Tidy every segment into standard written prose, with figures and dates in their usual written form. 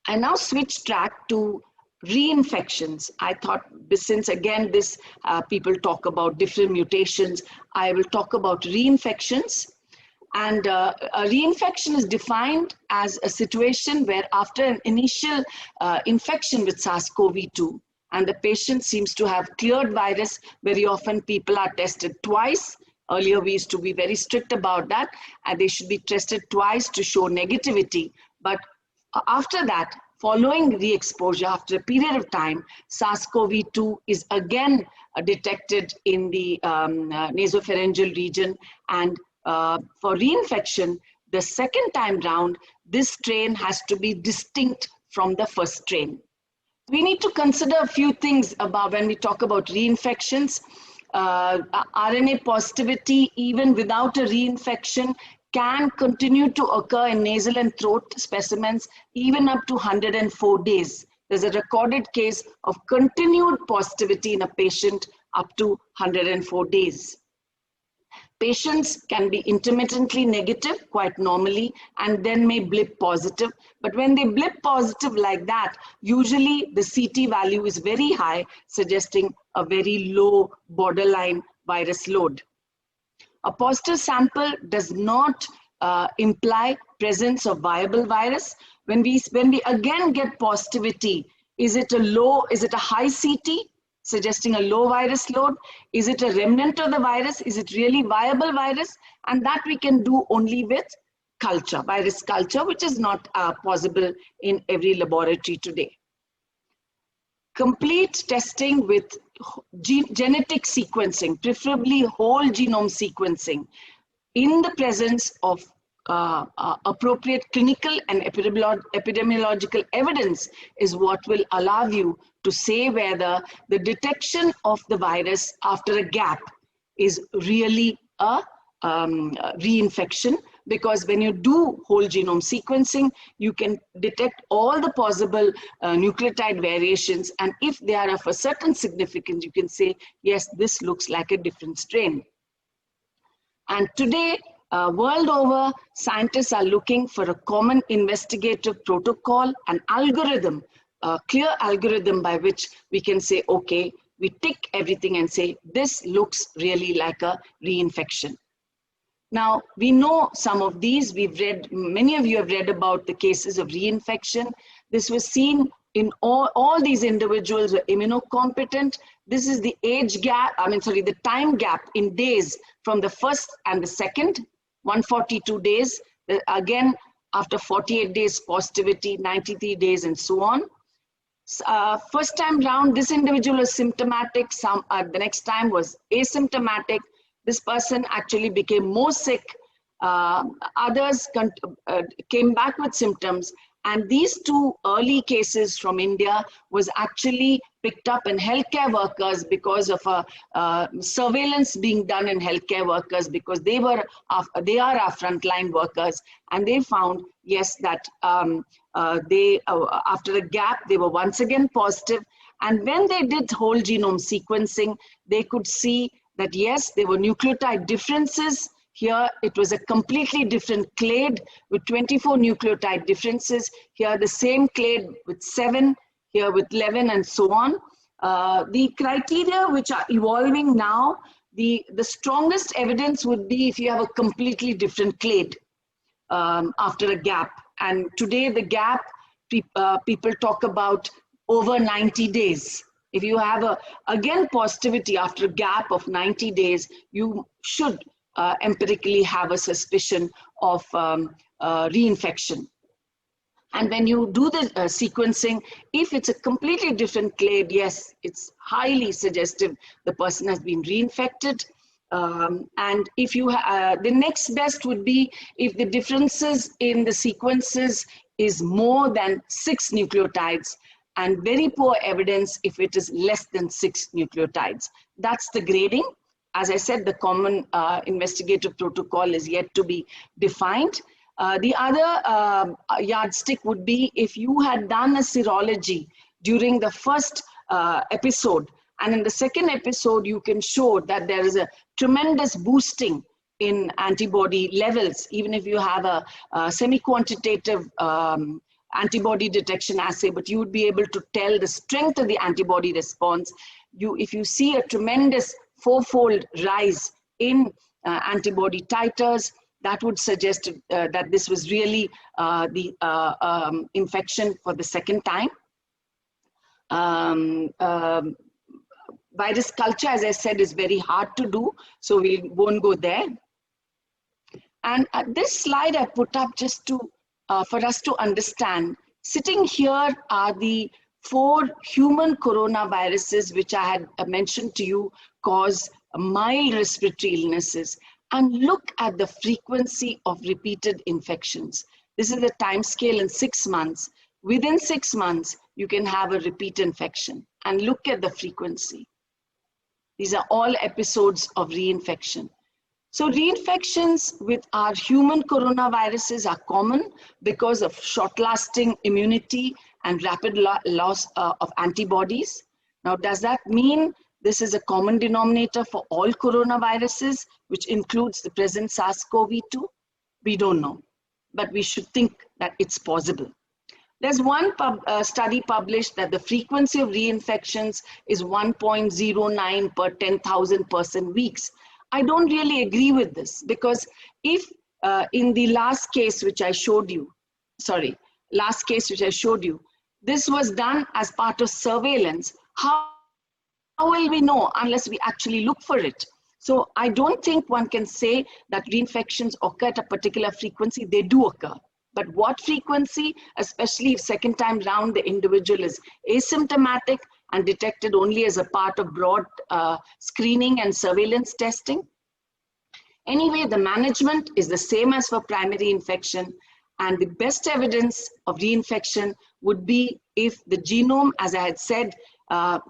I now switch track to reinfections. I thought, since again this people talk about different mutations, I will talk about reinfections. And a reinfection is defined as a situation where after an initial infection with SARS-CoV-2 and the patient seems to have cleared virus, very often people are tested twice. Earlier we used to be very strict about that, and they should be tested twice to show negativity. But after that, following re-exposure after a period of time, SARS-CoV-2 is again detected in the nasopharyngeal region, and for reinfection, the second time round, this strain has to be distinct from the first strain. We need to consider a few things about when we talk about reinfections. RNA positivity, even without a reinfection, can continue to occur in nasal and throat specimens even up to 104 days. There's a recorded case of continued positivity in a patient up to 104 days. Patients can be intermittently negative quite normally and then may blip positive. But when they blip positive like that, usually the CT value is very high, suggesting a very low borderline virus load. A positive sample does not imply presence of viable virus. When we again get positivity, is it a high CT? Suggesting a low virus load? Is it a remnant of the virus? Is it really viable virus? And that we can do only with culture, virus culture, which is not possible in every laboratory today. Complete testing with genetic sequencing, preferably whole genome sequencing, in the presence of appropriate clinical and epidemiological evidence is what will allow you to say whether the detection of the virus after a gap is really a reinfection, because when you do whole genome sequencing, you can detect all the possible nucleotide variations, and if they are of a certain significance, you can say, yes, this looks like a different strain. And today, world over, scientists are looking for a common investigative protocol, an algorithm, a clear algorithm by which we can say, okay, we tick everything and say, this looks really like a reinfection. Now, we know some of these. We've read, many of you have read about the cases of reinfection. This was seen in all these individuals were immunocompetent. This is the age gap, the time gap in days from the first and the second, 142 days. Again, after 48 days positivity, 93 days, and so on. First time round, this individual was symptomatic. The next time was asymptomatic. This person actually became more sick. Others came back with symptoms. And these two early cases from India was actually picked up in healthcare workers because of a surveillance being done in healthcare workers, because they are our frontline workers. And they found, yes, that after a gap, they were once again positive. And when they did whole genome sequencing, they could see that, yes, there were nucleotide differences. Here, it was a completely different clade with 24 nucleotide differences. Here, the same clade with 7, here with 11, and so on. The criteria which are evolving now, the strongest evidence would be if you have a completely different clade after a gap. And today, the gap, people talk about over 90 days. If you have again positivity after a gap of 90 days, you should empirically have a suspicion of reinfection. And when you do the sequencing, if it's a completely different clade, yes, it's highly suggestive the person has been reinfected. And if you the next best would be if the differences in the sequences is more than 6 nucleotides, and very poor evidence if it is less than 6 nucleotides. That's the grading. As I said, the common investigative protocol is yet to be defined. The other yardstick would be if you had done a serology during the first episode, and in the second episode, you can show that there is a tremendous boosting in antibody levels, even if you have a semi-quantitative antibody detection assay, but you would be able to tell the strength of the antibody response. If you see a tremendous fourfold rise in antibody titers, that would suggest that this was really the infection for the second time. Virus culture, as I said, is very hard to do, so we won't go there. And this slide I put up just to for us to understand. Sitting here are the 4 human coronaviruses which I had mentioned to you cause mild respiratory illnesses, and look at the frequency of repeated infections. This is the time scale in 6 months. Within 6 months, you can have a repeat infection, and look at the frequency. These are all episodes of reinfection. So reinfections with our human coronaviruses are common because of short-lasting immunity and rapid loss of antibodies. Now, does that mean this is a common denominator for all coronaviruses, which includes the present SARS-CoV-2? We don't know, but we should think that it's possible. There's one study published that the frequency of reinfections is 1.09 per 10,000 person weeks. I don't really agree with this, because if in the last case which I showed you, this was done as part of surveillance, how will we know unless we actually look for it? So I don't think one can say that reinfections occur at a particular frequency. They do occur. But what frequency, especially if second time round the individual is asymptomatic and detected only as a part of broad screening and surveillance testing? Anyway, the management is the same as for primary infection, and the best evidence of reinfection would be if the genome, as I had said,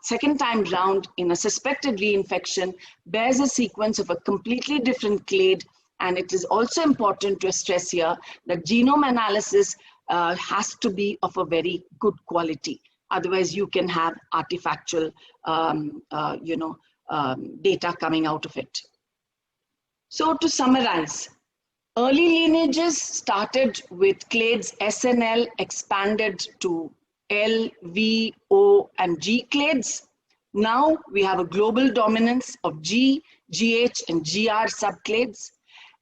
second time round in a suspected reinfection bears a sequence of a completely different clade. And it is also important to stress here that genome analysis has to be of a very good quality. Otherwise, you can have artifactual, data coming out of it. So to summarize, early lineages started with clades SNL, expanded to L, V, O, and G clades. Now we have a global dominance of G, GH, and GR subclades.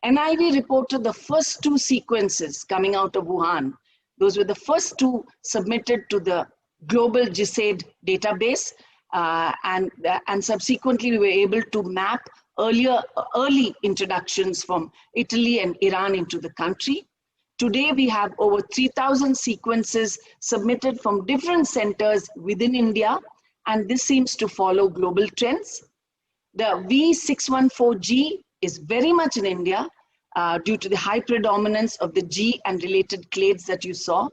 NIV reported the first 2 sequences coming out of Wuhan. Those were the first 2 submitted to the global GISAID database, and subsequently we were able to map early introductions from Italy and Iran into the country. Today we have over 3,000 sequences submitted from different centers within India, and this seems to follow global trends. The V614G is very much in India due to the high predominance of the G and related clades that you saw.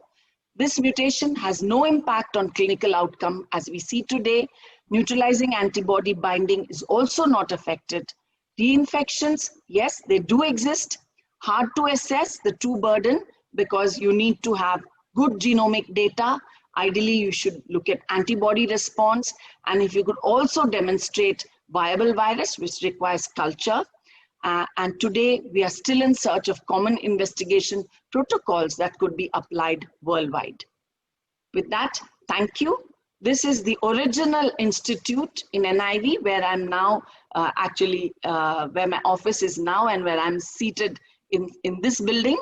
This mutation has no impact on clinical outcome as we see today. Neutralizing antibody binding is also not affected. Reinfections, yes, they do exist. Hard to assess the true burden because you need to have good genomic data. Ideally, you should look at antibody response. And if you could also demonstrate viable virus, which requires culture. And today, we are still in search of common investigation protocols that could be applied worldwide. With that, thank you. This is the original institute in NIV, where I'm now where my office is now and where I'm seated in this building.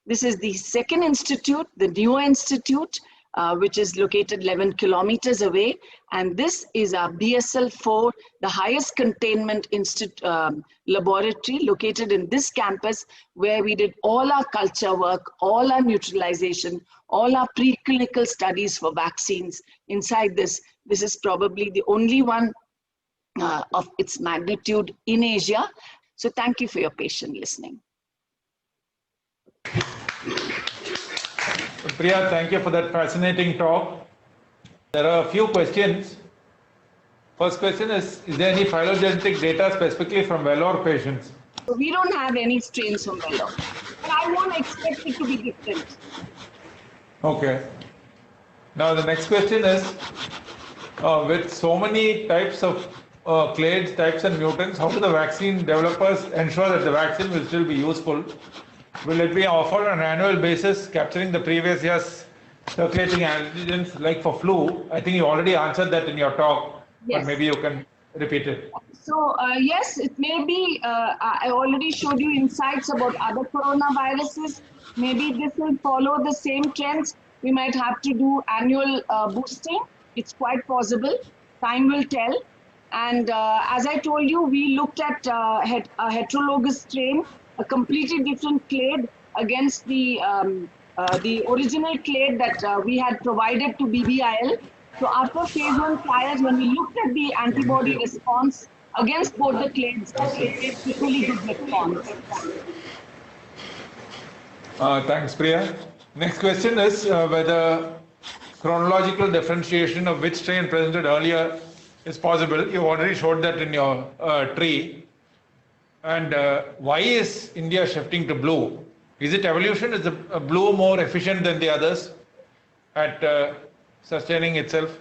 This is the second institute, the newer institute, which is located 11 kilometers away. And this is our BSL-4, the highest containment laboratory located in this campus, where we did all our culture work, all our neutralization, all our preclinical studies for vaccines inside this. This is probably the only one of its magnitude in Asia. So thank you for your patient listening. Priya, thank you for that fascinating talk. There are a few questions. First question is there any phylogenetic data specifically from Vellore patients? So we don't have any strains from Vellore, but I won't expect it to be different. Okay. Now the next question is, with so many types of clades, types and mutants, how do the vaccine developers ensure that the vaccine will still be useful? Will it be offered on an annual basis, capturing the previous year's circulating antigens like for flu? I think you already answered that in your talk, but Yes. maybe you can repeat it. So yes, it may be, I already showed you insights about other coronaviruses. Maybe this will follow the same trends. We might have to do annual boosting. It's quite possible. Time will tell. And as I told you, we looked at a heterologous strain, a completely different clade against the original clade that we had provided to BBIL. So after phase 1 trials, when we looked at the antibody response against both the clades, it gave equally good response. Thanks, Priya. Next question is whether chronological differentiation of which strain presented earlier is possible. You already showed that in your tree. And why is India shifting to blue? Is it evolution? Is the blue more efficient than the others at sustaining itself?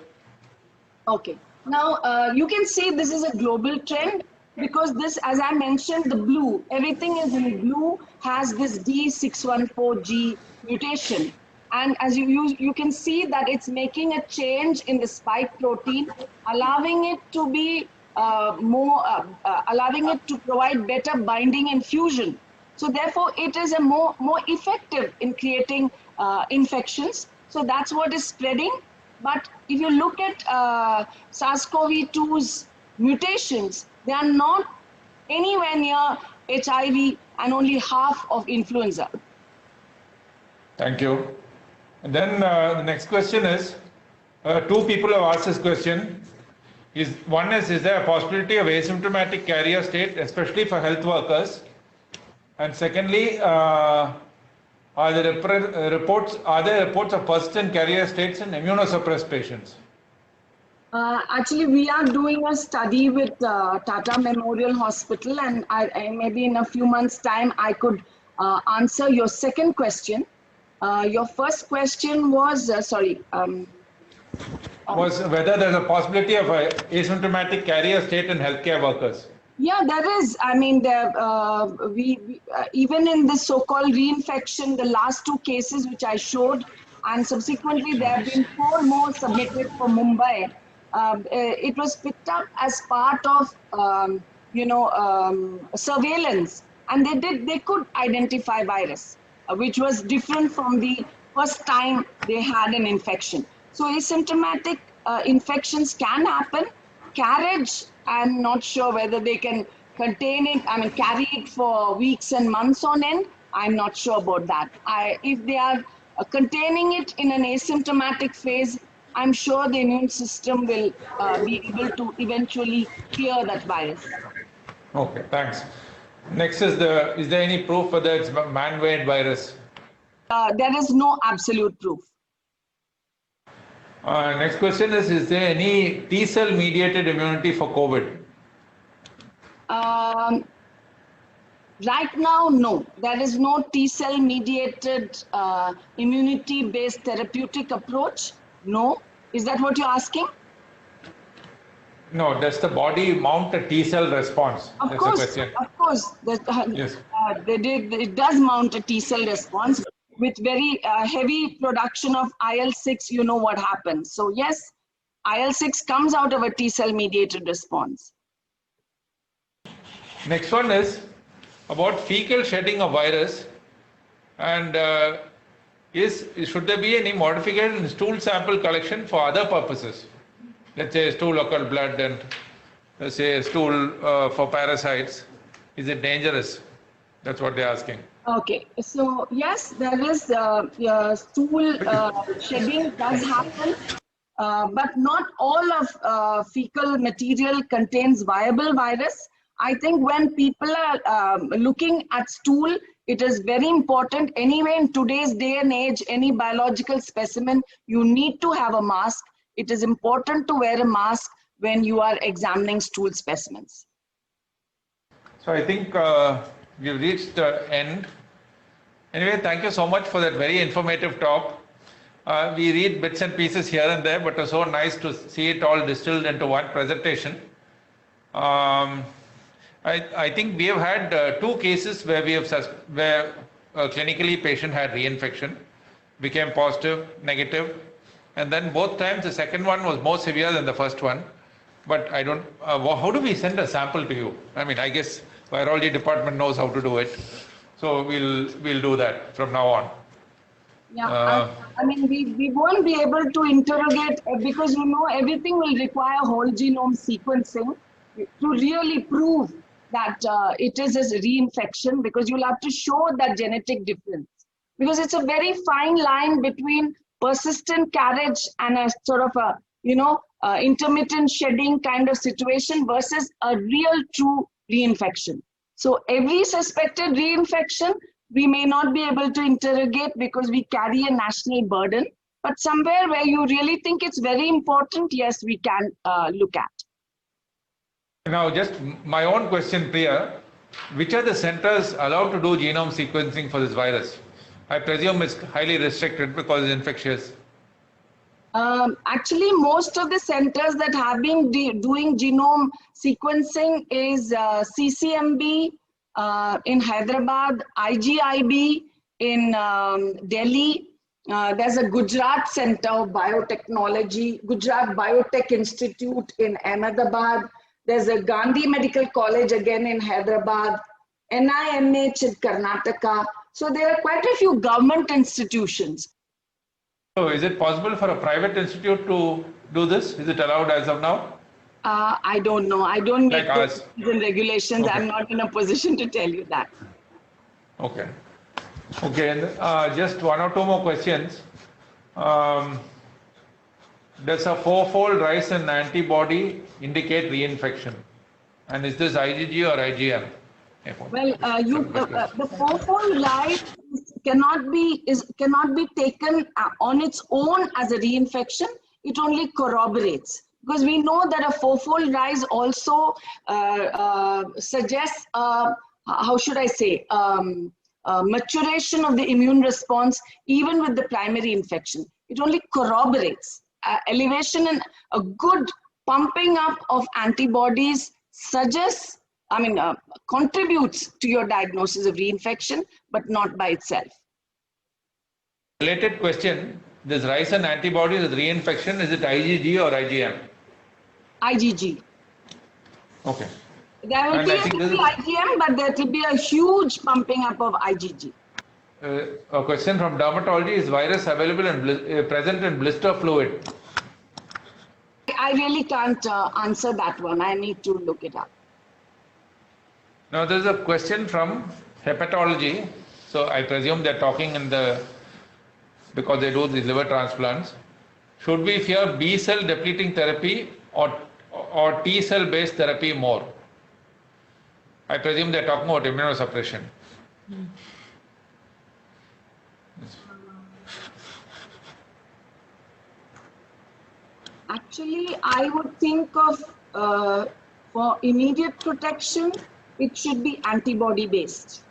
Okay. Now, you can see this is a global trend because this, as I mentioned, the blue, everything is in blue, has this D614G mutation. And as you can see that it's making a change in the spike protein, allowing it to be allowing it to provide better binding and fusion. So therefore, it is a more effective in creating infections. So that's what is spreading. But if you look at SARS-CoV-2's mutations, they are not anywhere near HIV and only half of influenza. Thank you. And then the next question is, two people have asked this question. One is there a possibility of asymptomatic carrier state, especially for health workers? And secondly, are there reports of persistent carrier states in immunosuppressed patients? Actually, we are doing a study with Tata Memorial Hospital, and I maybe in a few months' time I could answer your second question. Your first question was was whether there's a possibility of a asymptomatic carrier state in healthcare workers. Yeah, there is. I mean, even in the so-called reinfection, the last two cases which I showed, and subsequently there have been 4 more submitted for Mumbai. It was picked up as part of, surveillance, and they could identify virus, which was different from the first time they had an infection. So asymptomatic infections can happen. Carriage, I'm not sure whether they can contain it, I mean, carry it for weeks and months on end. I'm not sure about that. If they are containing it in an asymptomatic phase, I'm sure the immune system will be able to eventually clear that virus. Okay, thanks. Next is there any proof whether it's man-made virus? There is no absolute proof. Next question is there any T-cell mediated immunity for COVID? Right now, no. There is no T-cell mediated immunity-based therapeutic approach. No. Is that what you're asking? No, does the body mount a T-cell response? Of course. Yes. It does mount a T-cell response. With very heavy production of IL-6, you know what happens. So yes, IL-6 comes out of a T-cell mediated response. Next one is about fecal shedding of virus, and should there be any modification in stool sample collection for other purposes? Let's say stool local blood and let's say stool for parasites. Is it dangerous? That's what they're asking. Okay, so yes, there is stool shedding does happen, but not all of fecal material contains viable virus. I think when people are looking at stool, it is very important. Anyway, in today's day and age, any biological specimen, you need to have a mask. It is important to wear a mask when you are examining stool specimens. So I think we've reached the end. Anyway, thank you so much for that very informative talk. We read bits and pieces here and there, but it was so nice to see it all distilled into one presentation. I think we have had 2 cases where a clinically patient had reinfection. became positive, negative, and then both times the second one was more severe than the first one. But I don't, how do we send a sample to you? I mean, I guess virology department knows how to do it. So we'll do that from now on. Yeah, I mean, we won't be able to interrogate because, you know, everything will require whole genome sequencing to really prove that it is a reinfection, because you'll have to show that genetic difference. Because it's a very fine line between persistent carriage and a sort of a, you know, intermittent shedding kind of situation versus a real true reinfection. So every suspected reinfection, we may not be able to interrogate because we carry a national burden, but somewhere where you really think it's very important, yes, we can look at. Now, just my own question, Priya, which are the centers allowed to do genome sequencing for this virus? I presume it's highly restricted because it's infectious. Actually, most of the centers that have been doing genome sequencing is CCMB in Hyderabad, IGIB in Delhi. There's a Gujarat Center of Biotechnology, Gujarat Biotech Institute in Ahmedabad. There's a Gandhi Medical College again in Hyderabad, NIMH in Karnataka. So there are quite a few government institutions. So is it possible for a private institute to do this? Is it allowed as of now? I don't know. I don't make Like rules and regulations. Okay. I'm not in a position to tell you that. Okay. Okay, and just one or two more questions. Does a fourfold rise in antibody indicate reinfection? And is this IgG or IgM? Well, the fourfold rise cannot be taken on its own as a reinfection. It only corroborates, because we know that a fourfold rise also suggests, how should I say, maturation of the immune response even with the primary infection. It only corroborates. Elevation and a good pumping up of antibodies suggests, contributes to your diagnosis of reinfection, but not by itself. Related question, this rise in antibodies with reinfection, is it IgG or IgM? IgG. Okay. There will be IgM, but there will be a huge pumping up of IgG. A question from dermatology, is virus available and present in blister fluid? I really can't answer that one. I need to look it up. Now there's a question from hepatology. So I presume they're talking because they do these liver transplants. Should we fear B cell depleting therapy or T cell based therapy more? I presume they're talking about immunosuppression. Actually, I would think of for immediate protection, it should be antibody based.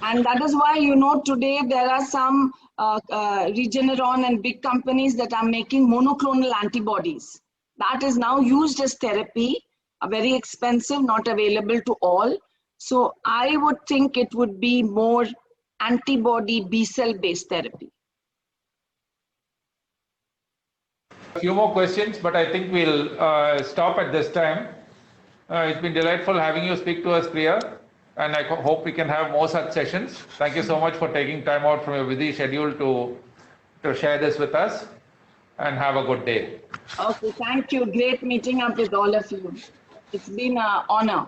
And that is why, you know, today there are some Regeneron and big companies that are making monoclonal antibodies. That is now used as therapy, very expensive, not available to all. So I would think it would be more antibody B cell based therapy. A few more questions, but I think we'll stop at this time. It's been delightful having you speak to us, Priya, and I hope we can have more such sessions. Thank you so much for taking time out from your busy schedule to share this with us, and have a good day. Okay, thank you. Great meeting up with all of you. It's been an honor.